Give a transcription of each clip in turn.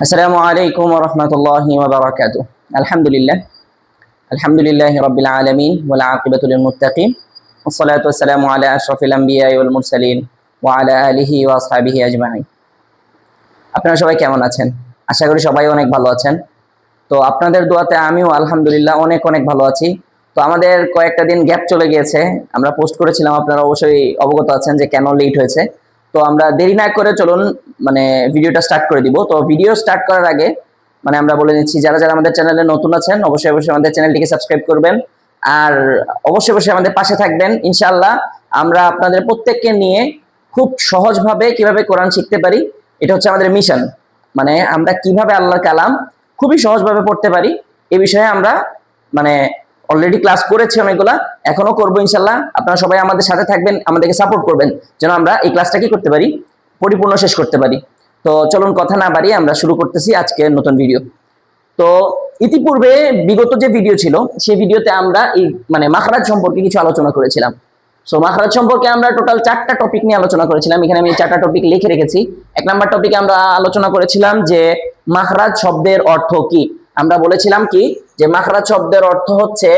আসসালামু আলাইকুম ওয়া রাহমাতুল্লাহি ওয়া বারাকাতুহু। আলহামদুলিল্লাহি রাব্বিল আলামিন ওয়াল আকিবাতু লিল মুত্তাকিন ওয়াস সালাতু ওয়াস সালামু আলা আশরাফিল আমবিয়া ওয়াল মুরসালিন ওয়া আলা আলিহি ওয়া আসহাবিহি আজমাইন। আপনারা সবাই কেমন আছেন? আশা করি সবাই অনেক ভালো আছেন। তো আপনাদের দোয়াতে আমিও আলহামদুলিল্লাহ অনেক অনেক ভালো আছি। তো আমাদের কয়েকটা দিন গ্যাপ চলে গিয়েছে। আমরা পোস্ট করেছিলাম, আপনারা অবশ্যই অবগত আছেন যে কেন লেট হয়েছে। তো আমরা দেরি না করে চলুন ভিডিওটা স্টার্ট করে দিব। তো ভিডিও স্টার্ট করার আগে আমরা বলে নিচ্ছি, যারা যারা আমাদের চ্যানেলে নতুন আছেন অবশ্যই অবশ্যই আমাদের চ্যানেলটিকে সাবস্ক্রাইব করবেন, আর অবশ্যই অবশ্যই আমাদের পাশে থাকবেন। ইনশাআল্লাহ আমরা আপনাদের প্রত্যেককে নিয়ে খুব সহজভাবে কিভাবে কোরআন শিখতে পারি, এটা হচ্ছে আমাদের মিশন। আমরা কিভাবে আল্লাহর কালাম খুবই সহজভাবে পড়তে পারি, এই বিষয়ে আমরা অলরেডি ক্লাস করেছি অনেকগুলা, এখনো করবো ইনশাল্লাহ। আপনারা সবাই আমাদের সাথে থাকবেন, আমাদেরকে সাপোর্ট করবেন যেন আমরা এই ক্লাসটা কি করতে পারি, পরিপূর্ণ শেষ করতে পারি। তো চলুন কথা না বাড়িয়ে আমরা শুরু করতেছি আজকের নতুন ভিডিও। তো ইতিপূর্বে বিগত যে ভিডিও ছিল সেই ভিডিওতে আমরা এই মাখরাজ সম্পর্কে কিছু আলোচনা করেছিলাম। সো মাখরাজ সম্পর্কে আমরা টোটাল 4টা টপিক নিয়ে আলোচনা করেছিলাম। এখানে আমি 4টা টপিক লিখে রেখেছি। 1 নম্বর টপিকে আমরা আলোচনা করেছিলাম যে মাখরাজ শব্দের অর্থ কি। আমরা বলেছিলাম কি যে মাখরাজ শব্দের অর্থ হচ্ছে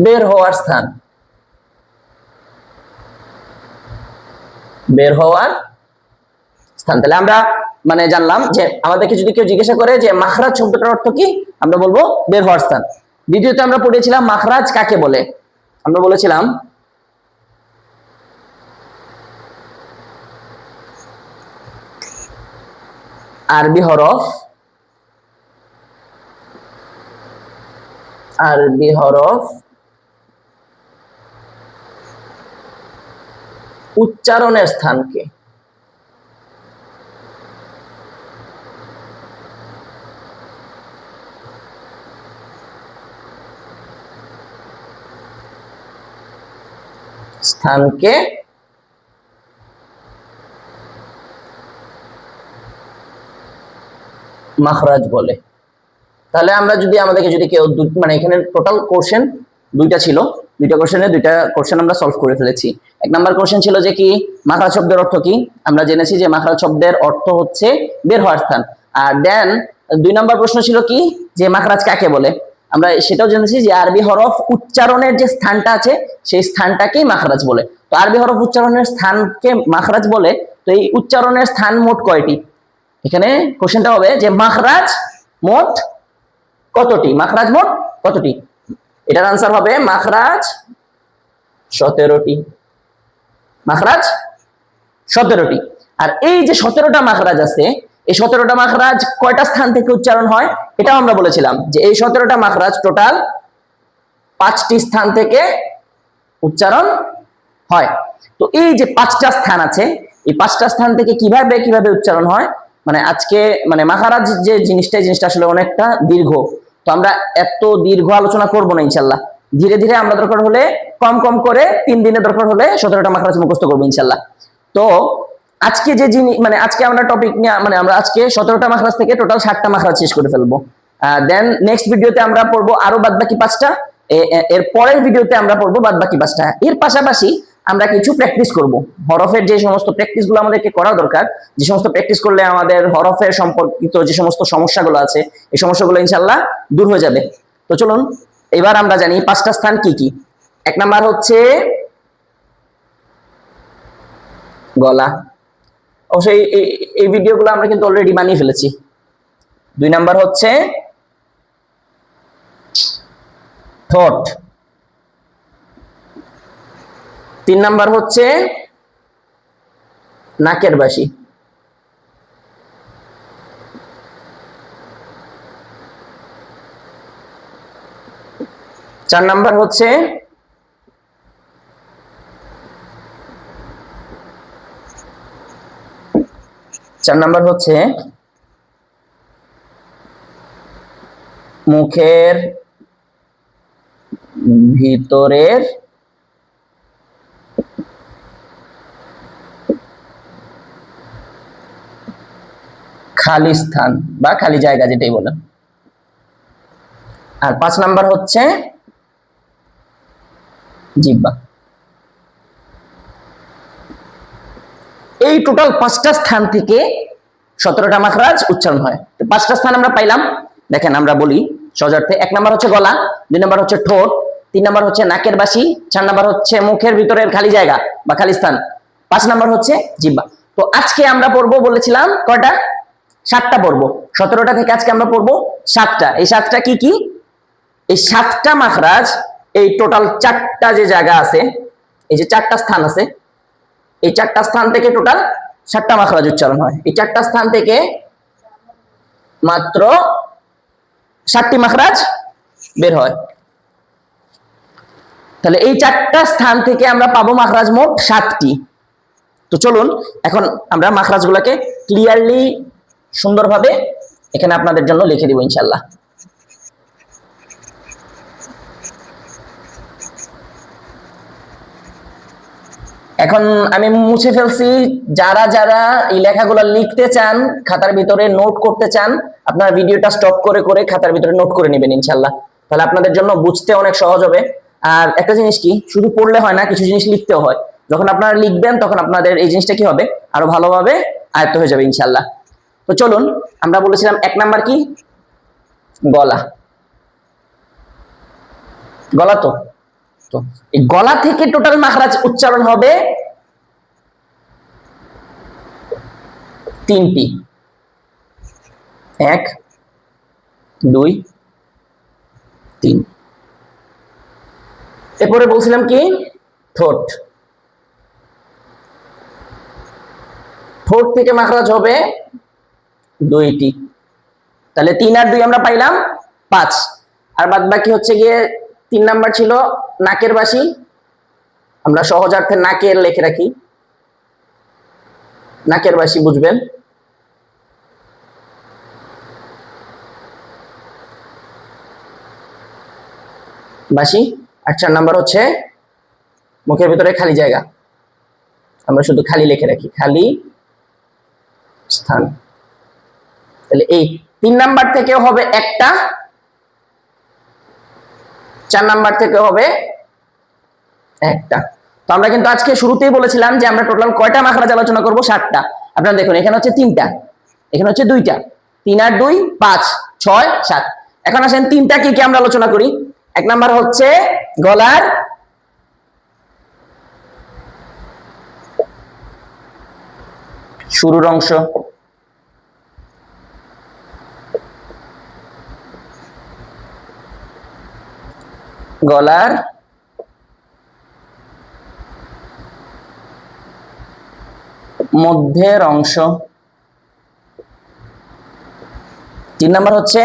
বের হওয়ার স্থান, বের হওয়ার স্থান। তাহলে আমরা জানলাম যে আমাদেরকে যদি কেউ জিজ্ঞাসা করে যে মাখরাজ শব্দটার অর্থ কি, আমরা বলবো বের হওয়ার স্থান। দ্বিতীয়তে আমরা পড়েছিলাম মাখরাজ কাকে বলে। আমরা বলেছিলাম আরবি হরফ, আরবি হরফ উচ্চারণের স্থানকে স্থানকে মাখরাজ বলে। তাহলে আমরা যদি আমাদেরকে যদি কেউ এখানে টোটাল কোশ্চেন দুইটা ছিল, দুইটা কোশ্চেন আমরা সলভ করে ফেলেছি। 1 নম্বর কোশ্চেন ছিল যে কি মাখরাজ শব্দের অর্থ কি, আমরা জেনেছি যে মাখরাজ শব্দের অর্থ হচ্ছে বের হওয়ার স্থান। আর দেন 2 নম্বর প্রশ্ন ছিল কি যে মাখরাজ কাকে বলে, আমরা সেটাও জেনেছি যে আরবি হরফ উচ্চারণের যে স্থানটা আছে সেই স্থানটাকেই মাখরাজ বলে। তো আরবি হরফ উচ্চারণের স্থানকে মাখরাজ বলে। তো এই উচ্চারণের স্থান মোট কয়টি, এখানে কোশ্চেনটা হবে যে মাখরাজ মোট কতটি, মাখরাজ মোট কতটি। এটার আনসার হবে মাখরাজ 17টি, মাখরাজ 17টি। আর এই যে 17টা মাখরাজ আছে, এই 17টা মাখরাজ কয়টা স্থান থেকে উচ্চারণ হয়, এটাও আমরা বলেছিলাম যে এই 17টা মাখরাজ টোটাল 5টি স্থান থেকে উচ্চারণ হয়। তো এই যে 5টা স্থান আছে, এই 5টা স্থান থেকে কিভাবে কিভাবে উচ্চারণ হয়, আজকে মাখরাজ যে জিনিসটা আসলে অনেকটা দীর্ঘ। তো আমরা এত দীর্ঘ আলোচনা করব না ইনশাল্লাহ, ধীরে ধীরে আমরা দরকার হলে কম কম করে 3 দিনে দরকার হলে 17টা মাখরাজ মুখস্থ করবো ইনশাল্লাহ। তো আজকে যে আজকে আমরা টপিক নিয়ে আমরা আজকে 17টা মাখরাজ থেকে টোটাল 60টা মাখরাজ শেষ করে ফেলবো। দেন নেক্সট ভিডিওতে আমরা পড়বো আরো বাদ বাকি 5টা, এর পরের ভিডিওতে আমরা পড়বো বাদ বাকি 5টা। এর পাশাপাশি আমরা কিছু প্র্যাকটিস করব, হরফের যে সমস্ত প্র্যাকটিসগুলো আমাদেরকে করা দরকার, যে সমস্ত প্র্যাকটিস করলে আমাদের হরফের সম্পর্কিত যে সমস্ত সমস্যাগুলো আছে এই সমস্যাগুলো ইনশাআল্লাহ দূর হয়ে যাবে। তো চলুন এবার আমরা জানি 5টা স্থান কি কি। 1 নম্বর হচ্ছে গলা, অবশ্যই এই ভিডিওগুলো আমরা কিন্তু অলরেডি বানিয়ে ফেলেছি। 2 নম্বর হচ্ছে ঠোঁট, 3 নম্বর হচ্ছে নাকের বাসি, 4 নম্বর হচ্ছে মুখের ভিতরের খালি স্থান বা খালি জায়গা যেটাই বলেন। আর 5 নম্বর হচ্ছে জিহ্বা। এই টোটাল 5টা স্থান থেকে 17টা মাখরাজ উচ্চারণ হয়। তো 5টা স্থান আমরা পাইলাম, দেখেন আমরা বলি সহজার্থে। 1 নাম্বার হচ্ছে গলা, 2 নাম্বার হচ্ছে ঠোঁট, 3 নাম্বার হচ্ছে নাকের বাসি, 4 নাম্বার হচ্ছে মুখের ভিতরের খালি জায়গা বা খালি স্থান, 5 নাম্বার হচ্ছে জিহ্বা। তো আজকে আমরা পড়বো বলেছিলাম কয়টা, 7টা পড়বো। 17টা থেকে আজকে আমরা পড়বো 7টা। এই 7টা কি কি? এই 7টা মাখরাজ, এই টোটাল 4টা যে জায়গা আছে, এই যে 4টা স্থান আছে, এই 4টা স্থান থেকে টোটাল 7টা মাখরাজ উচ্চারণ হয়। এই 4টা স্থান থেকে মাত্র 7টি মাখরাজ বের হয়। তাহলে এই 4টা স্থান থেকে আমরা পাবো মাখরাজ মোট 7টি। তো চলুন এখন আমরা মাখরাজগুলোকে ক্লিয়ারলি সুন্দরভাবে এখানে আপনাদের জন্য লিখে দিব ইনশাআল্লাহ। এখন আমি মুছে ফেলছি। যারা যারা এই লেখাগুলো লিখতে চান, খাতার ভিতরে নোট করতে চান, আপনারা ভিডিওটা স্টপ করে করে খাতার ভিতরে নোট করে নেবেন ইনশাআল্লাহ। তাহলে আপনাদের জন্য বুঝতে অনেক সহজ হবে। আর একটা জিনিস কি, শুধু পড়লে হয় না, কিছু জিনিস লিখতেও হয়। যখন আপনারা লিখবেন তখন আপনাদের এই জিনিসটা কি হবে, আরো ভালোভাবে আয়ত্ত হয়ে যাবে ইনশাআল্লাহ। তো চলুন, আমরা বলেছিলাম 1 নাম্বার কি, গলা। গলা তো তো এই গলা থেকে টোটাল মাখরাজ উচ্চারণ হবে 3টি। 1 2 3। এরপরে বলছিলাম কি, ঠোঁট। ঠোঁট থেকে মাখরাজ হবে 2টি। তাহলে 3 আর 2 আমরা পাইলাম 5। আর বাদ বাকি হচ্ছে গিয়ে 3 নাম্বার ছিল নাকের বাসি। আমরা সহজার্থে নাকের লিখে রাখি, নাকের বাসি বুঝবেন। বাসি। আর 4 নাম্বার হচ্ছে মুখের ভিতরে খালি জায়গা, আমরা শুধু খালি লিখে রাখি, খালি স্থান। তাহলে এই 3 নাম্বার থেকে হবে একটা, 4 নাম্বার থেকে হবে একটা। তো আমরা কিন্তু আজকে শুরুতেই বলেছিলাম যে আমরা টোটাল কয়টা মাখরাজ আলোচনা করব, 7টা। আপনারা দেখুন এখানে হচ্ছে 3টা, এখানে হচ্ছে 2টা, 3 আর 2 5 6 7। এখন আসেন 3টা কি কি আমরা আলোচনা করি। 1 নাম্বার হচ্ছে গলার শুরুর অংশ, গলার মধ্যের অংশ। 3 নাম্বার হচ্ছে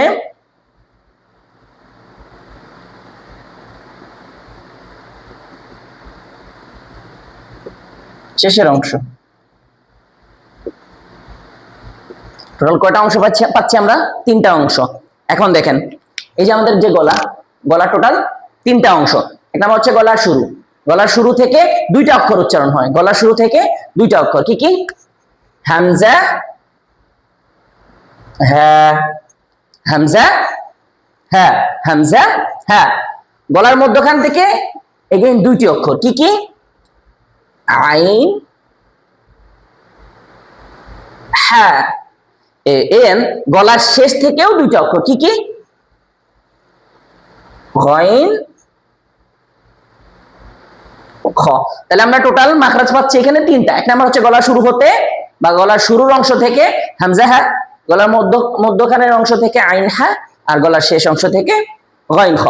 শেষের অংশ। টোটাল কয়টা অংশ পাচ্ছি আমরা? 3টা অংশ। এখন দেখেন এই যে আমাদের যে গলা, গলা টোটাল 3টা অংশ। 1 নাম্বার হচ্ছে গলার শুরু। গলার শুরু থেকে 2টা অক্ষর উচ্চারণ হয়। গলার শুরু থেকে 2টা অক্ষর কি কি? হামজা, হ্যাঁ, হামজা, হ্যাঁ, হামজা, হ্যাঁ। গলার মধ্যখান থেকে এগেইন 2টি অক্ষর কি কি? আইন, হ্যাঁ। এন গলার শেষ থেকেও 2টা অক্ষর কি কি? গইন, খ। তাহলে আমরা টোটাল মাখরাজ পাচ্ছি এখানে 3টা। 1 নাম্বার হচ্ছে গলার শুরু হতে বা গলার শুরুর অংশ থেকে হামজা হ্যাঁ, গলার মধ্যখানের অংশ থেকে আইন হ্যাঁ, আর গলার শেষ অংশ থেকে গইন খ।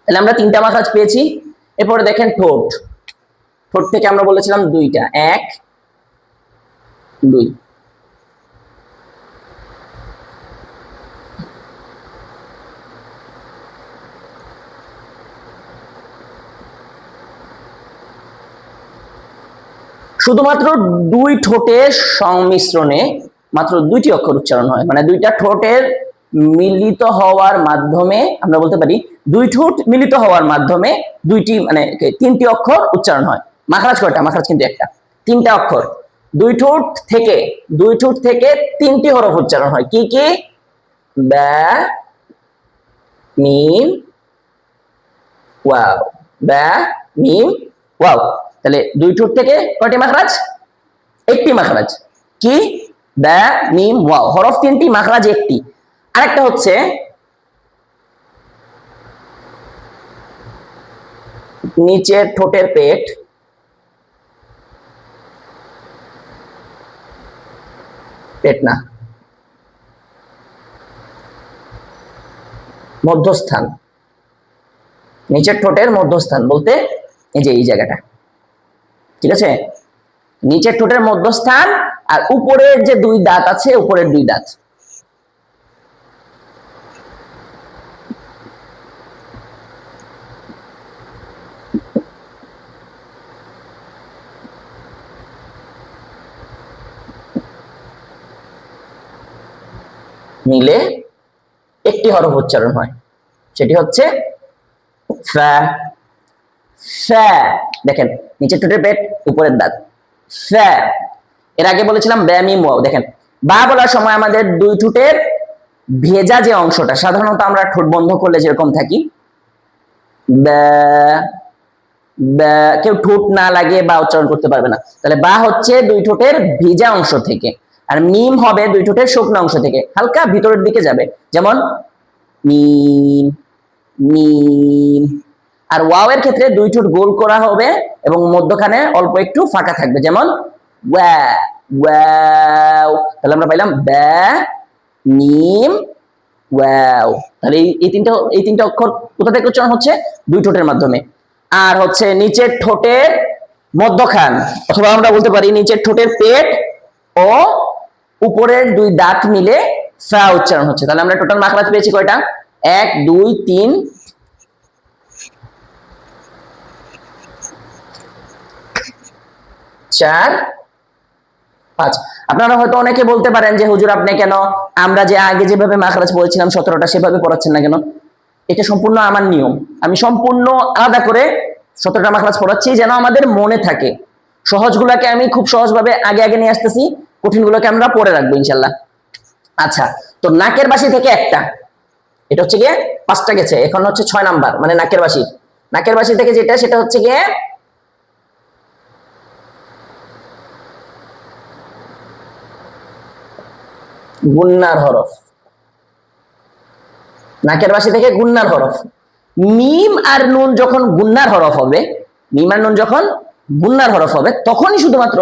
তাহলে আমরা 3টা মাখরাজ পেয়েছি। এরপরে দেখেন ঠোঁট। ঠোঁট থেকে আমরা বলেছিলাম 2টা, 1 2। শুধুমাত্র 2 ঠোঁটের সংমিশ্রণে মাত্র 2টি অক্ষর উচ্চারণ হয়। মানে 2টা ঠোঁটের মিলিত হওয়ার মাধ্যমে আমরা বলতে পারি 2 ঠোঁট মিলিত হওয়ার মাধ্যমে 2টি মানে 3টি অক্ষর উচ্চারণ হয়। মাখরাজ কয়টা? মাখরাজ কিন্তু একটা, 3টা অক্ষর। 2 ঠোঁট থেকে 3টি হরফ উচ্চারণ হয় কি কি? বা, মিম, ওয়াও। বা, মিম, ওয়াও। তাহলে 2 ঠোঁট থেকে কয়টি মাখরাজ? একটি মাখরাজ কি, ব্যা মিম ওয়াও, হরফ তিনটি, মাখরাজ একটি। আরেকটা হচ্ছে নিচের ঠোঁটের পেট, পেট না, মধ্যস্থান, নিচের ঠোঁটের মধ্যস্থান বলতে এই যে এই জায়গাটা, ঠিক আছে, নিচের ঠোঁটের মধ্যস্থান আর উপরের যে দুই দাঁত আছে, উপরের দুই দাঁত, মিলে একটি হরফ উচ্চারণ হয়, সেটি হচ্ছে ফা। ফা, দেখেন নিচের ঠোঁটের পেট, উপরের দাঁত, ফা। এর আগে বলেছিলাম ব্যা মিম ওয়াও, দেখেন বা বলার সময় আমাদের দুই ঠোঁটের ভেজা যে অংশটা, সাধারণত আমরা ঠোঁট বন্ধ করলে যেরকম থাকি, কেউ ঠোঁট না লাগিয়ে বা উচ্চারণ করতে পারবে না, তাহলে বা হচ্ছে দুই ঠোঁটের ভেজা অংশ থেকে, আর মিম হবে দুই ঠোঁটের শুকনো অংশ থেকে, হালকা ভিতরের দিকে যাবে, যেমন মিম মিম। আর ওয়াও এর ক্ষেত্রে দুই ঠোঁট গোল করা হবে এবং মধ্যখানে অল্প একটু ফাঁকা থাকবে, যেমন ওয়া ওয়াও। তাহলে আমরা পাইলাম ব্যা মিম ওয়াও। তাহলে এই তিনটা অক্ষর কোথা থেকে উচ্চারণ হচ্ছে? দুই ঠোঁটের মাধ্যমে। আর হচ্ছে নিচের ঠোঁটের মধ্যখান, অথবা আমরা বলতে পারি নিচের ঠোঁটের পেট ও উপরের দুই দাঁত মিলে ফা উচ্চারণ হচ্ছে। তাহলে আমরা টোটাল মাখরাজ পেয়েছি কয়টা? 1 2 3 4 5। আপনারা হয়তো অনেকে বলতে পারেন যে হুজুর আপনি কেন আমরা যে আগে যেভাবে মাখরাজ পড়েছিলাম 17টা সেভাবে পড়াচ্ছেন না কেন? এটা সম্পূর্ণ আমার নিয়ম, আমি সম্পূর্ণ আলাদা করে 17টা মাখরাজ পড়াচ্ছি যেন আমাদের মনে থাকে। সহজগুলোকে আমি খুব সহজভাবে আগে আগে নিয়ে আসতেছি, কঠিনগুলোকে আমরা পরে রাখবো ইনশাল্লাহ। আচ্ছা, তো নাকের বাসি থেকে একটা, এটা হচ্ছে গিয়ে 5টা গেছে, এখন হচ্ছে 6 নাম্বার, মানে নাকের বাসি। নাকের বাসি থেকে যেটা, সেটা হচ্ছে গিয়ে গুন্নার হরফ। নাকের বাসি থেকে গুন্নার হরফ। মিম আর নুন যখন গুন্নার হরফ হবে, মিম আর নুন যখন গুন্নার হরফ হবে, তখনই শুধুমাত্র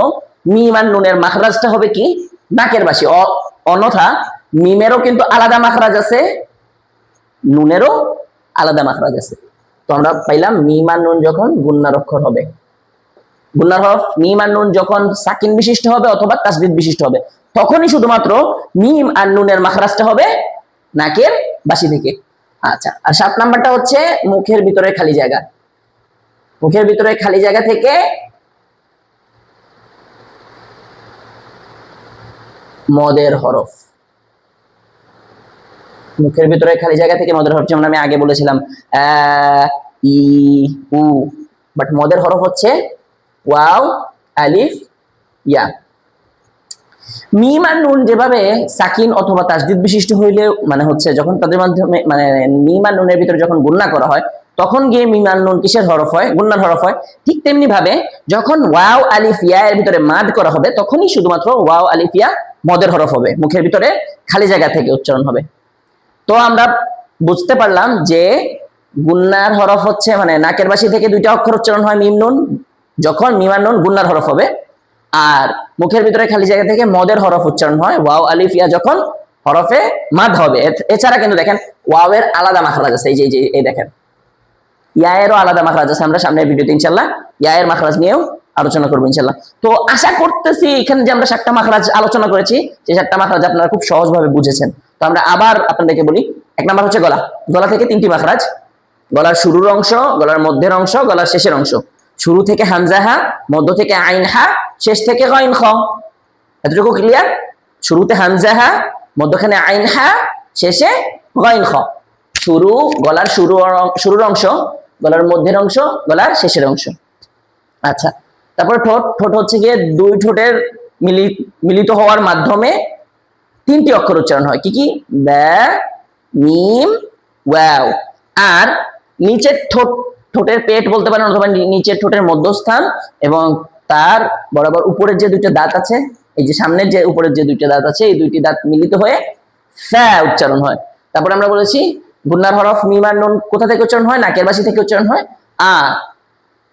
মিম আর নুনের মাখরাজটা হবে কি? নাকের বাসি। অন্যথা মিমেরও কিন্তু আলাদা মাখরাজ আছে, নুনেরও আলাদা মাখরাজ আছে। তো আমরা পাইলাম মিম আর নুন যখন গুন্নার অক্ষর হবে, গুন্নার হরফ মিম আর নুন যখন সাকিন বিশিষ্ট হবে অথবা তাসদিদ বিশিষ্ট হবে, তখনই শুধুমাত্র মিম আর নুনের মাখরাজটা হবে নাকের বাসি থেকে। আচ্ছা, আর 7 নাম্বারটা হচ্ছে মুখের ভিতরে খালি জায়গা। মুখের ভিতরে খালি জায়গা থেকে মদের হরফ। মুখের ভিতরে খালি জায়গা থেকে মদের হরফ, যেমন আমি আগে বলেছিলাম আ ই উ, বাট মদের হরফ হচ্ছে ওয়াও আলিফ ইয়া। মিম আর নুন যেভাবে সাকিন অথবা তাসদিদ বিশিষ্ট হইলে, মানে হচ্ছে যখন তাদের মাধ্যমে, মানে মিম আর নুনের ভিতরে যখন গুণনা করা হয়, তখন গিয়ে মিম আর নুন কিসের হরফ হয়? গুণনার হরফ হয়। ঠিক তেমনি ভাবে যখন ওয়াও আলিফ ইয়া এর ভিতরে মাদ করা হবে, তখনই শুধুমাত্র ওয়াও আলিফ ইয়া মদের হরফ হবে, মুখের ভিতরে খালি জায়গা থেকে উচ্চারণ হবে। তো আমরা বুঝতে পারলাম যে গুন্নার হরফ হচ্ছে, মানে নাকের বাসি থেকে দুইটা অক্ষর উচ্চারণ হয় মিম নুন, যখন মিম আর নুন গুন্নার হরফ হবে। আর মুখের ভিতরে খালি জায়গা থেকে মদের হরফ উচ্চারণ হয় ওয়াও আলিফ ইয়া যখন হরফে মাদ হবে। এছাড়া কিন্তু দেখেন ওয়াও এর আলাদা মাখরাজ আছে, এই যে এই দেখেন ইয়া এরও আলাদা মাখরাজ আছে। আমরা সামনের ভিডিওতে ইনশাআল্লাহ ইয়া এর মাখরাজ নিয়েও আলোচনা করবো ইনশাআল্লাহ। তো আশা করতেছি এখানে যে আমরা 7টা মাখরাজ আলোচনা করেছি, সেই 7টা মাখরাজ আপনারা খুব সহজভাবে বুঝেছেন। তো আমরা আবার আপনাদেরকে বলি, 1 নাম্বার হচ্ছে গলা। গলা থেকে 3টি মাখরাজ, গলার শুরুর অংশ, গলার মধ্যের অংশ, গলার শেষের অংশ। শুরু থেকে হামজা হা, মধ্য থেকে আইন হা, শেষ থেকে গাইন খ। এতটুকু ক্লিয়ার? শুরুতে হামজা হা, মধ্যখানে আইন হা, শেষে গাইন খ। শুরু, গলার শুরুর অংশ, গলার মধ্যের অংশ, গলার শেষের অংশ। আচ্ছা, তারপরে ঠোঁট। ঠোঁট হচ্ছে গিয়ে দুই ঠোঁটের মিলিত হওয়ার মাধ্যমে 3টি অক্ষর উচ্চারণ হয়। কি কি? ব্যা মিম ওয়াও। আর নিচের ঠোঁটের পেট বলতে পারেন, অথবা নিচের ঠোঁটের মধ্যস্থান এবং তার বরাবর উপরের যে দুইটা দাঁত আছে, এই যে সামনের যে উপরের যে দুইটা দাঁত আছে, এই দুইটি দাঁত মিলিত হয়ে ফা উচ্চারণ হয়। তারপরে আমরা বলেছি গুন্নার হরফ মিম আর নুন কোথা থেকে উচ্চারণ হয়? নাকের বাসি থেকে উচ্চারণ হয়। আর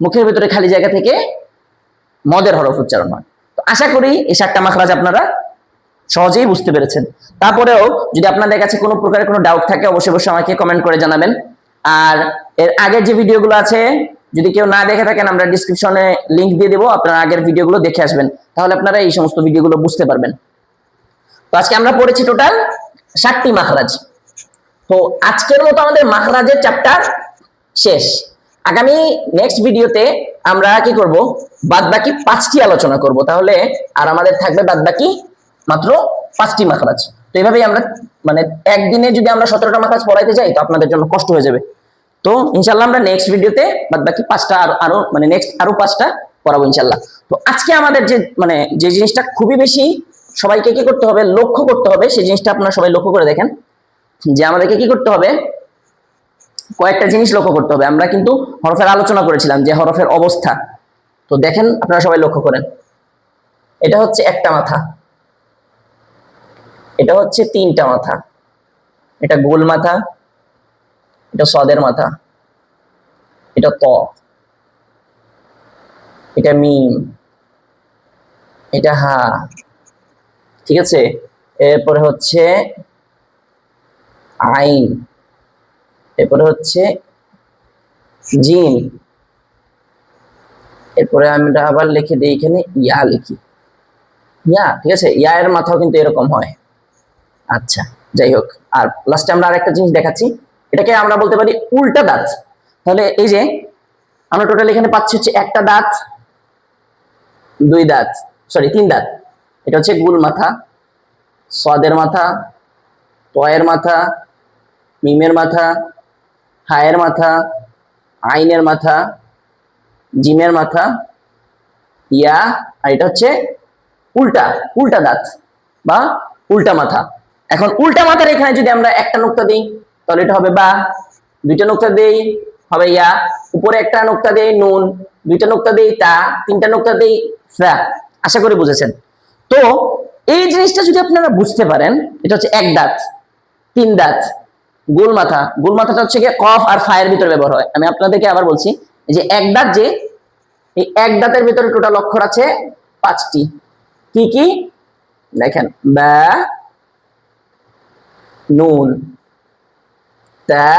মুখের ভিতরে খালি জায়গা থেকে মদের হরফ উচ্চারণ হয়। তো আশা করি এই 7টা মাখরাজ আপনারা সহজেই বুঝতে পেরেছেন। তারপরেও যদি আপনাদের কাছে কোনো প্রকারের কোনো ডাউট থাকে অবশ্যই অবশ্যই আমাকে কমেন্ট করে জানাবেন। আর এর আগের যে ভিডিওগুলো আছে যদি কেউ না দেখে থাকেন, আমরা ডিসক্রিপশনে লিংক দিয়ে দেবো, আপনারা আগের ভিডিওগুলো দেখে আসবেন, তাহলে আপনারা এই সমস্ত ভিডিওগুলো বুঝতে পারবেন। তো আজকে আমরা পড়েছি টোটাল 7টি মাখরাজ। তো আজকের মতো আমাদের মাখরাজের চ্যাপ্টার শেষ। আগামী নেক্সট ভিডিওতে আমরা কি করব, বাদ বাকি 5টি আলোচনা করব, তাহলে আর আমাদের থাকবে বাদ বাকি মাত্র 5টি মাখরাজ। তো এইভাবেই আমরা মানে একদিনে যদি আমরা 17টা মাখরাজ পড়াইতে যাই তো আপনাদের জন্য কষ্ট হয়ে যাবে। তো ইনশাল্লাহ আমরা নেক্সট ভিডিওতে বাদ বাকি 5টা আরো মানে নেক্সট আরো 5টা পড়াবো ইনশাল্লাহ। তো আজকে আমাদের যে জিনিসটা খুবই বেশি সবাইকে কি করতে হবে, লক্ষ্য করতে হবে, সেই জিনিসটা আপনারা সবাই লক্ষ্য করে দেখেন যে আমাদেরকে কি করতে হবে, কয়েকটা জিনিস লক্ষ্য করতে হবে। আমরা কিন্তু হরফের আলোচনা করেছিলাম যে হরফের অবস্থা। তো দেখেন আপনারা সবাই লক্ষ্য করেন, এটা হচ্ছে একটা মাথা, এটা হচ্ছে 3টা মাথা, এটা গোল মাথা, এটা সদের মাথা, এটা ত, এটা মিম, এটা হা, ঠিক আছে। এরপরে হচ্ছে আইন, এরপরে হচ্ছে জিন, এরপরে আমরা আবার লিখে দিই এখানে ইয়া লিখি, ইয়া, ঠিক আছে। ইয়া এর মাথাও কিন্তু এরকম হয়। আচ্ছা, যাই হোক। আর লাস্টে আমরা আরেকটা জিনিস দেখাচ্ছি, এটাকে আমরা বলতে পারি উল্টা দাঁত। তাহলে এই যে আমরা টোটাল এখানে পাচ্ছি হচ্ছে একটা দাঁত, 2 দাঁত, সরি 3 দাঁত। এটা হচ্ছে গুল মাথা, সদের মাথা, তয়ের মাথা, মিমের মাথা, হায়ের মাথা, আইনের মাথা, জিমের মাথা, ইয়া, আর এটা হচ্ছে উল্টা উল্টা দাঁত বা উল্টা মাথা। এখন উল্টা মাথার এখানে যদি আমরা একটা নোক্তা দিই তাহলে এটা হবে বা, 2টা নোক্তা দেই হবে ইয়া, উপরে একটা নোক্তা দেই নুন, 2টা নোক্তা দেই তা, 3টা নোক্তা দেই ফা। আশা করি বুঝেছেন। তো এই জিনিসটা যদি আপনারা বুঝতে পারেন, এটা হচ্ছে এক দাঁত, 3 দাঁত, গোল মাথা। গোল মাথাটা হচ্ছে গিয়ে কফ আর ফায়ের ভিতরে ব্যবহার হয়। আমি আপনাদেরকে আবার বলছি যে এক দাঁত, যে এই এক দাঁতের ভিতরে টোটাল অক্ষর আছে 5টি। কি কি দেখেন, বা, নুন, তা,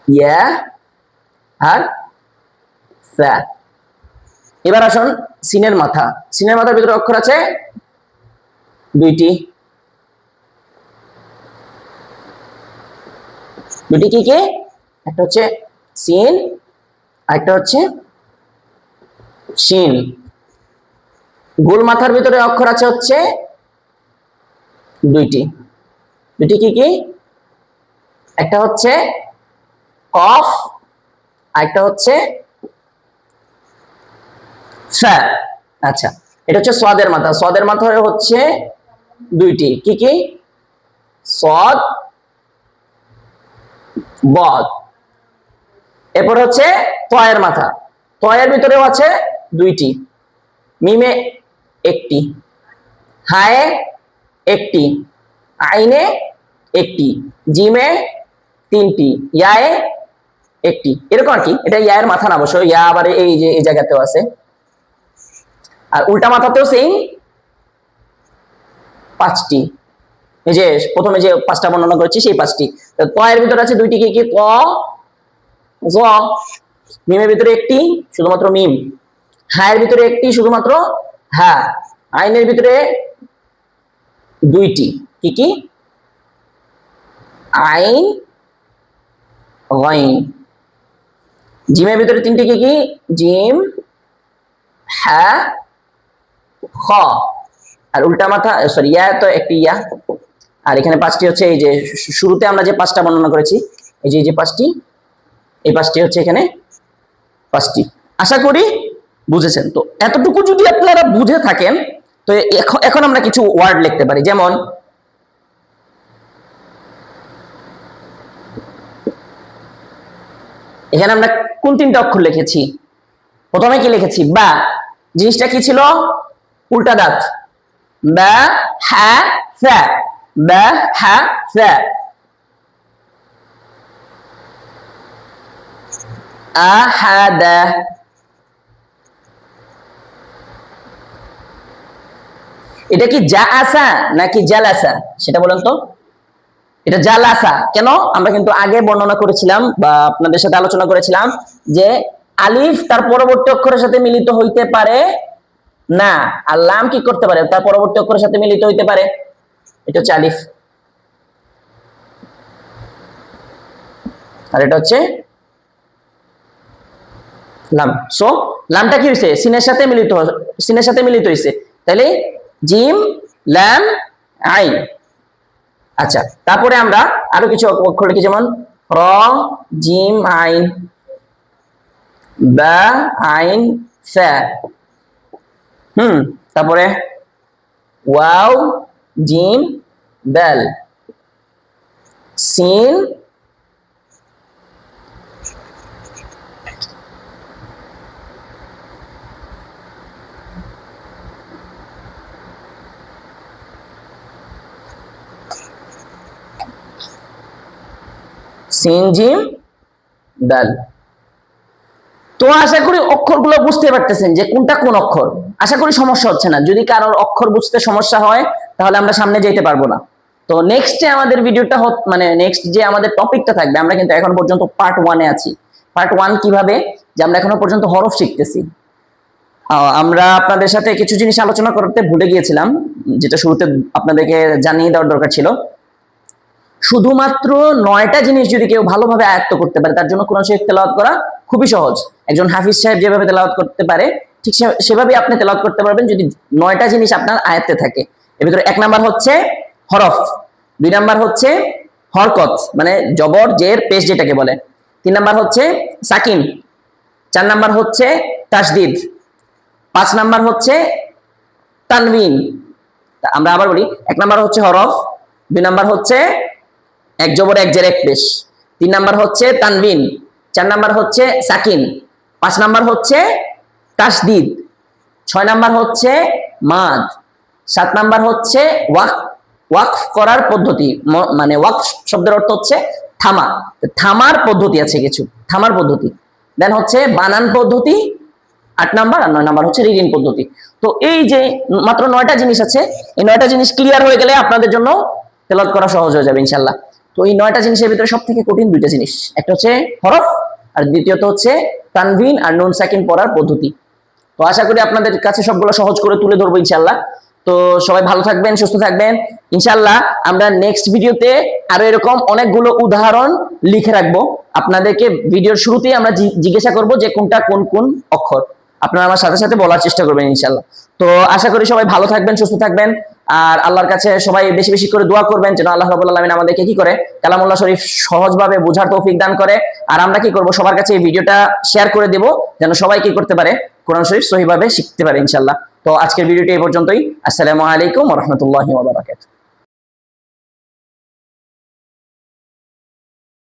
ইয়া আর ফা। এবার আসুন সিনের মাথা। সিনের মাথার ভিতরে অক্ষর আছে 2টি। কি কি? একটা হচ্ছে সিন, আরেকটা হচ্ছে শিন। গোল মাথার ভিতরে অক্ষর আছে হচ্ছে 2টি। কি কি? একটা হচ্ছে কফ, আরেকটা হচ্ছে ফা। আচ্ছা, এটা হচ্ছে সদের মাথা। সদের মাথা হচ্ছে 2টি। কি কি? সদ, বদ। এরপর হচ্ছে তয়ের মাথা। তয়ের ভিতরেও আছে 2টি। মিমে 1টি, হায়ে 1টি, আইনে 1টি, জিমে 3টি, ইয়ায়ে 1টি। এরকম আর কি। এটা ইয়ায়ের মাথা না, অবশ্য ইয়া আবার এই যে এই জায়গাতেও আছে। আর উল্টা মাথাতেও সেম 5টি। এই যে প্রথমে যে 5টা বর্ণনা করেছি সেই 5টি। তয়ের ভিতরে আছে 2টি। কি কি? ক, জ। মিমের ভিতরে 1টি, শুধুমাত্র মিম। হায়ের ভিতরে 1টি, শুধুমাত্র হা। আইনের ভিতরে 2টি। কি কি? আইন, গাইন। জিমের ভিতরে 3টি। কি কি? জিম, হা, খ। আর উল্টা মাথা, সরি ইয়া তো একটি ইয়া। আর এখানে 5টি হচ্ছে এই যে শুরুতে আমরা যে 5টা বর্ণনা করেছি, এই যে 5টি, এই 5টি হচ্ছে এখানে 5টি। আশা করি বুঝেছেন। তো এতটুকু যদি আপনারা বুঝে থাকেন তো এখন আমরা কিছু ওয়ার্ড লিখতে পারি। যেমন এখানে আমরা কোন 3টা অক্ষর লিখেছি? প্রথমে কি লিখেছি বা, জিনিসটা কি ছিল? উল্টা দাঁত, বা হা ফা, বা হা ফা, আহাদা, এটা কি জা আসা নাকি জালাসা সেটা বলেন তো? এটা জালাসা। কেন? আমরা কিন্তু আগে বর্ণনা করেছিলাম বা আপনাদের সাথে আলোচনা করেছিলাম যে আলিফ তার পরবর্তী অক্ষরের সাথে মিলিত হইতে পারে না, আর লাম কি করতে পারে? তার পরবর্তী অক্ষরের সাথে মিলিত হইতে পারে। এটা হচ্ছে আলিফ, আর এটা হচ্ছে লাম। সো লামটা কি হয়েছে? সিনের সাথে মিলিত, সিনের সাথে মিলিত হয়েছে, তাহলে জিম লাম আইন। আচ্ছা, তারপরে আমরা আরো কিছু অক্ষর লিখি, যেমন র জিম আইন, বা আইন ফা, তারপরে ওয়াও জিম দাল, সিন সিন জিম দাল। তো আশা করি অক্ষরগুলো বুঝতে পারতেছেন যে কোনটা কোন অক্ষর। আশা করি সমস্যা হচ্ছে না। যদি কারোর অক্ষর বুঝতে সমস্যা হয় তাহলে আমরা সামনে যেতে পারবো না। তো নেক্সট আমাদের ভিডিওটা মানে নেক্সট যে আমাদের টপিকটা থাকবে, আমরা কিন্তু এখন পর্যন্ত পার্ট 1 এ আছি। পার্ট 1 কিভাবে, যে আমরা এখনো পর্যন্ত হরফ শিখতেছি। আমরা আপনাদের সাথে কিছু জিনিস আলোচনা করতে ভুলে গিয়েছিলাম, যেটা শুরুতে আপনাদেরকে জানিয়ে দেওয়ার দরকার ছিল। শুধুমাত্র 9টা জিনিস যদি কেউ ভালোভাবে আয়ত্ত করতে পারে, তার জন্য কোরআন শরীফ তেলাওয়াত করা খুবই সহজ। একজন হাফিজ সাহেব যেভাবে তেলাওয়াত করতে পারে, ঠিক সেভাবেই আপনি তেলাওয়াত করতে পারবেন যদি 9টা জিনিস আপনার আয়ত্তে থাকে। এর ভিতরে 1 নাম্বার হচ্ছে হরফ, 2 নাম্বার হচ্ছে হরকত মানে জবর জের পেশ যেটাকে বলে, 3 নাম্বার হচ্ছে সাকিন, 4 নাম্বার হচ্ছে তাসদিদ, 5 নাম্বার হচ্ছে তানবিন। আমরা আবার বলি, 1 নাম্বার হচ্ছে হরফ, 2 নাম্বার হচ্ছে এক জবর এক জের এক পেশ, 3 নাম্বার হচ্ছে তানবিন, 4 নাম্বার হচ্ছে সাকিন, 5 নাম্বার হচ্ছে তাসদিদ, 6 নাম্বার হচ্ছে মাদ, 7 নাম্বার হচ্ছে ওয়াকফ করার পদ্ধতি, মানে ওয়াকফ শব্দের অর্থ হচ্ছে থামা, থামার পদ্ধতি আছে কিছু, থামার পদ্ধতি। দেন হচ্ছে বানান পদ্ধতি 8 নাম্বার, আর 9 নাম্বার হচ্ছে রিডিং পদ্ধতি। তো এই যে মাত্র 9টা জিনিস আছে, এই 9টা জিনিস ক্লিয়ার হয়ে গেলে আপনাদের জন্য তেলাওয়াত করা সহজ হয়ে যাবে ইনশাআল্লাহ। তো এই 9টা জিনিসের ভিতরে সব থেকে কঠিন 2টা জিনিস, একটা হচ্ছে হরফ আর দ্বিতীয়ত হচ্ছে তানবিন আর নুন সাকিন পড়ার পদ্ধতি। তো আশা করি আপনাদের কাছে সবগুলো সহজ করে তুলে ধরবো ইনশাআল্লাহ। তো সবাই ভালো থাকবেন, সুস্থ থাকবেন ইনশাআল্লাহ। আমরা নেক্সট ভিডিওতে আরো এরকম অনেকগুলো উদাহরণ লিখে রাখবো আপনাদেরকে। ভিডিওর শুরুতেই আমরা জিজ্ঞাসা করব যে কোনটা কোন কোন অক্ষর, আপনারা আমার সাথে সাথে বলার চেষ্টা করবেন ইনশাআল্লাহ। তো আশা করি সবাই ভালো থাকবেন, সুস্থ থাকবেন, আর আল্লাহর কাছে সবাই বেশি বেশি করে দোয়া করবেন যেন আল্লাহ রাব্বুল আলামিন আমাদেরকে কি করে কালামুল্লাহ শরীফ সহজভাবে বোঝার তৌফিক দান করে। আর আমরা কি করব, সবার কাছে এই ভিডিওটা শেয়ার করে দেব যেন সবাই কি করতে পারে, কোরআন শরীফ সহিভাবে শিখতে পারে ইনশাআল্লাহ। তো আজকের ভিডিওটি এই পর্যন্তই। আসসালামু আলাইকুম ওয়া রাহমাতুল্লাহি ওয়া বারাকাতুহু।